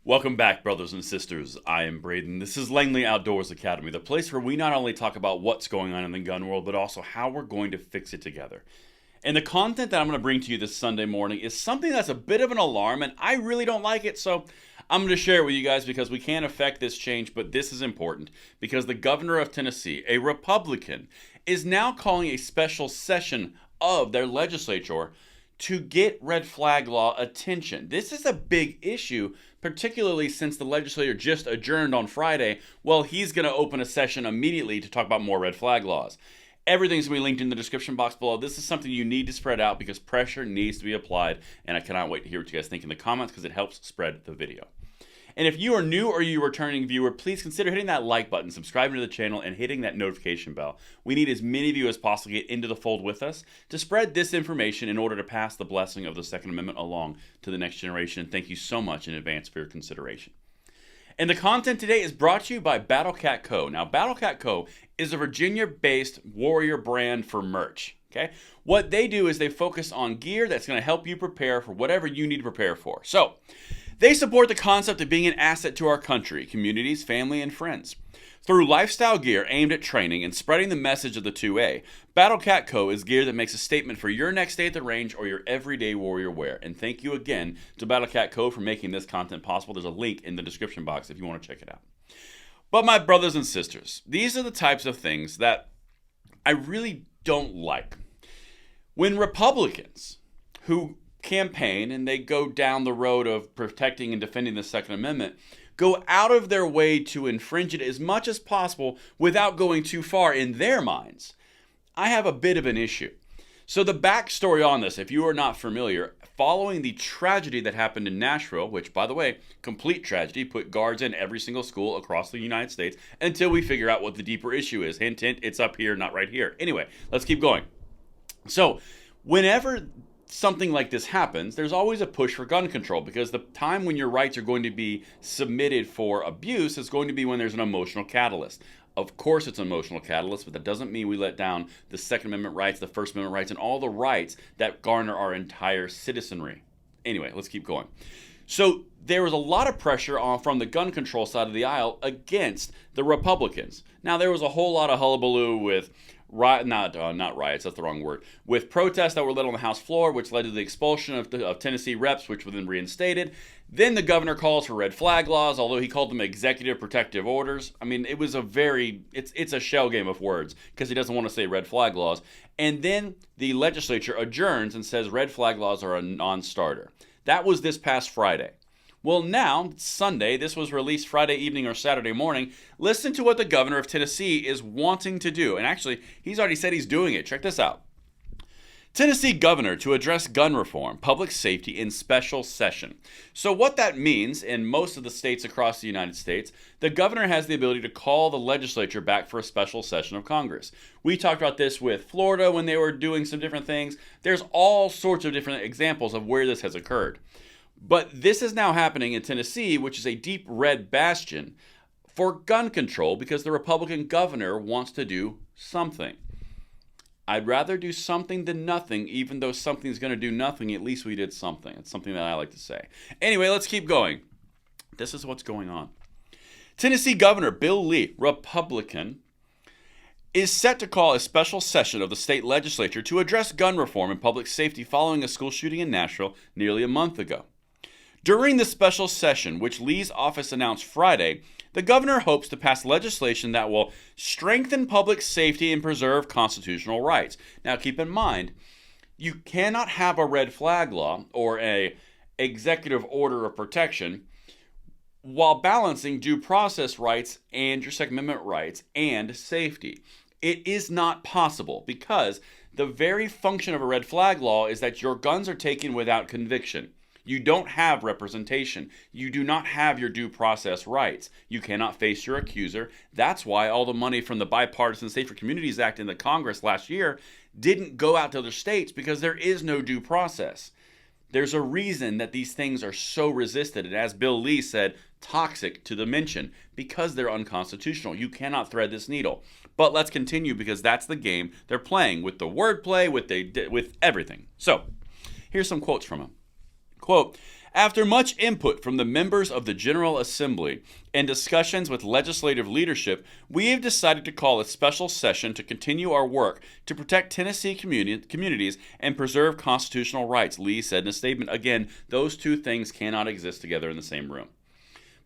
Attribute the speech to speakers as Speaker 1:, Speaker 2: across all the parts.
Speaker 1: Welcome back, brothers and sisters. I am Braden. This is Langley Outdoors Academy, the place where we not only talk about what's going on in the gun world, but also how we're going to fix it together. And the content that I'm going to bring to you this Sunday morning is something that's a bit of an alarm, and I really don't like it, so I'm going to share it with you guys because we can't affect this change, but this is important because the governor of Tennessee, a Republican, is now calling a special session of their legislature to get red flag law attention. This is a big issue, particularly since the legislature just adjourned on Friday. Well, he's going to open a session immediately to talk about more red flag laws. Everything's going to be linked in the description box below. This is something you need to spread out because pressure needs to be applied, and I cannot wait to hear what you guys think in the comments because it helps spread the video. And if you are new or you're a returning viewer, please consider hitting that like button, subscribing to the channel, and hitting that notification bell. We need as many of you as possible to get into the fold with us to spread this information in order to pass the blessing of the Second Amendment along to the next generation. And thank you so much in advance for your consideration. And the content today is brought to you by Battle Cat Co. Now, Battle Cat Co. is a Virginia-based warrior brand for merch. Okay? What they do is they focus on gear that's going to help you prepare for whatever you need to prepare for. So, they support the concept of being an asset to our country, communities, family, and friends. Through lifestyle gear aimed at training and spreading the message of the 2A, Battle Cat Co. is gear that makes a statement for your next day at the range or your everyday warrior wear. And thank you again to Battle Cat Co. for making this content possible. There's a link in the description box if you want to check it out. But my brothers and sisters, these are the types of things that I really don't like. When Republicans who campaign and they go down the road of protecting and defending the Second Amendment go out of their way to infringe it as much as possible without going too far in their minds, I have a bit of an issue. So the backstory on this, if you are not familiar, following the tragedy that happened in Nashville, which, by the way, complete tragedy, put guards in every single school across the United States until we figure out what the deeper issue is. Hint, hint, it's up here, not right here. Anyway, let's keep going. So whenever something like this happens, there's always a push for gun control because the time when your rights are going to be submitted for abuse is going to be when there's an emotional catalyst. Of course it's an emotional catalyst, but that doesn't mean we let down the Second Amendment rights, the First Amendment rights, and all the rights that garner our entire citizenry. Anyway, let's keep going. So there was a lot of pressure from the gun control side of the aisle against the Republicans. Now, there was a whole lot of hullabaloo with not riots, that's the wrong word, with protests that were led on the House floor, which led to the expulsion of Tennessee reps, which were then reinstated. Then the governor calls for red flag laws, although he called them executive protective orders. I mean, it was it's a shell game of words because he doesn't want to say red flag laws. And then the legislature adjourns and says red flag laws are a non-starter. That was this past Friday. Well, now, Sunday, this was released Friday evening or Saturday morning. Listen to what the governor of Tennessee is wanting to do. And actually, he's already said he's doing it. Check this out. Tennessee governor to address gun reform, public safety in special session. So what that means in most of the states across the United States, the governor has the ability to call the legislature back for a special session of Congress. We talked about this with Florida when they were doing some different things. There's all sorts of different examples of where this has occurred. But this is now happening in Tennessee, which is a deep red bastion for gun control because the Republican governor wants to do something. I'd rather do something than nothing, even though something's going to do nothing. At least we did something. It's something that I like to say. Anyway, let's keep going. This is what's going on. Tennessee Governor Bill Lee, Republican, is set to call a special session of the state legislature to address gun reform and public safety following a school shooting in Nashville nearly a month ago. During the special session, which Lee's office announced Friday, the governor hopes to pass legislation that will strengthen public safety and preserve constitutional rights. Now, keep in mind, you cannot have a red flag law or an executive order of protection while balancing due process rights and your Second Amendment rights and safety. It is not possible because the very function of a red flag law is that your guns are taken without conviction. You don't have representation. You do not have your due process rights. You cannot face your accuser. That's why all the money from the Bipartisan Safer Communities Act in the Congress last year didn't go out to other states because there is no due process. There's a reason that these things are so resisted, and as Bill Lee said, toxic to the mention, because they're unconstitutional. You cannot thread this needle. But let's continue because that's the game they're playing with the wordplay, with everything. So, here's some quotes from him. Quote, After much input from the members of the General Assembly and discussions with legislative leadership, we have decided to call a special session to continue our work to protect Tennessee communities and preserve constitutional rights, Lee said in a statement. Again, those two things cannot exist together in the same room.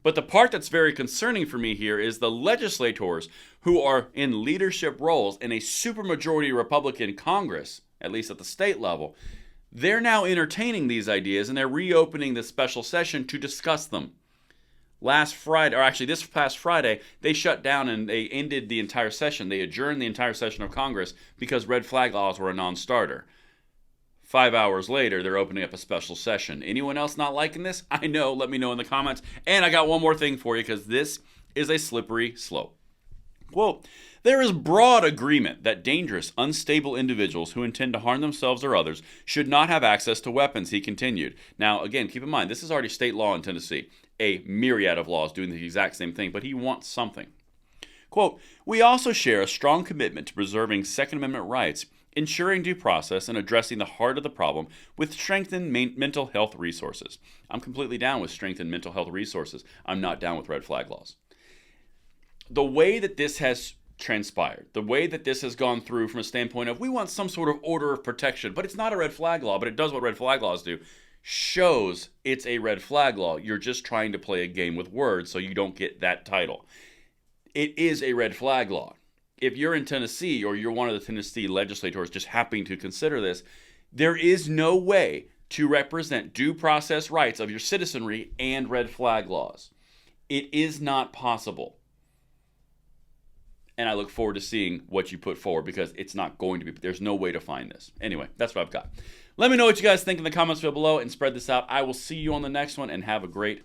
Speaker 1: But the part that's very concerning for me here is the legislators who are in leadership roles in a supermajority Republican Congress, at least at the state level. They're now entertaining these ideas, and they're reopening this special session to discuss them. Last Friday, or actually this past Friday, they shut down and they ended the entire session. They adjourned the entire session of Congress because red flag laws were a non-starter. 5 hours later, they're opening up a special session. Anyone else not liking this? I know. Let me know in the comments. And I got one more thing for you because this is a slippery slope. Quote, there is broad agreement that dangerous, unstable individuals who intend to harm themselves or others should not have access to weapons, he continued. Now, again, keep in mind, this is already state law in Tennessee. A myriad of laws doing the exact same thing, but he wants something. Quote, we also share a strong commitment to preserving Second Amendment rights, ensuring due process, and addressing the heart of the problem with strengthened mental health resources. I'm completely down with strengthened mental health resources. I'm not down with red flag laws. The way that this has transpired, the way that this has gone through from a standpoint of we want some sort of order of protection, but it's not a red flag law, but it does what red flag laws do, shows it's a red flag law. You're just trying to play a game with words so you don't get that title. It is a red flag law. If you're in Tennessee or you're one of the Tennessee legislators just happening to consider this, there is no way to represent due process rights of your citizenry and red flag laws. It is not possible. And I look forward to seeing what you put forward because it's not going to be, there's no way to find this. Anyway, that's what I've got. Let me know what you guys think in the comments below and spread this out. I will see you on the next one and have a great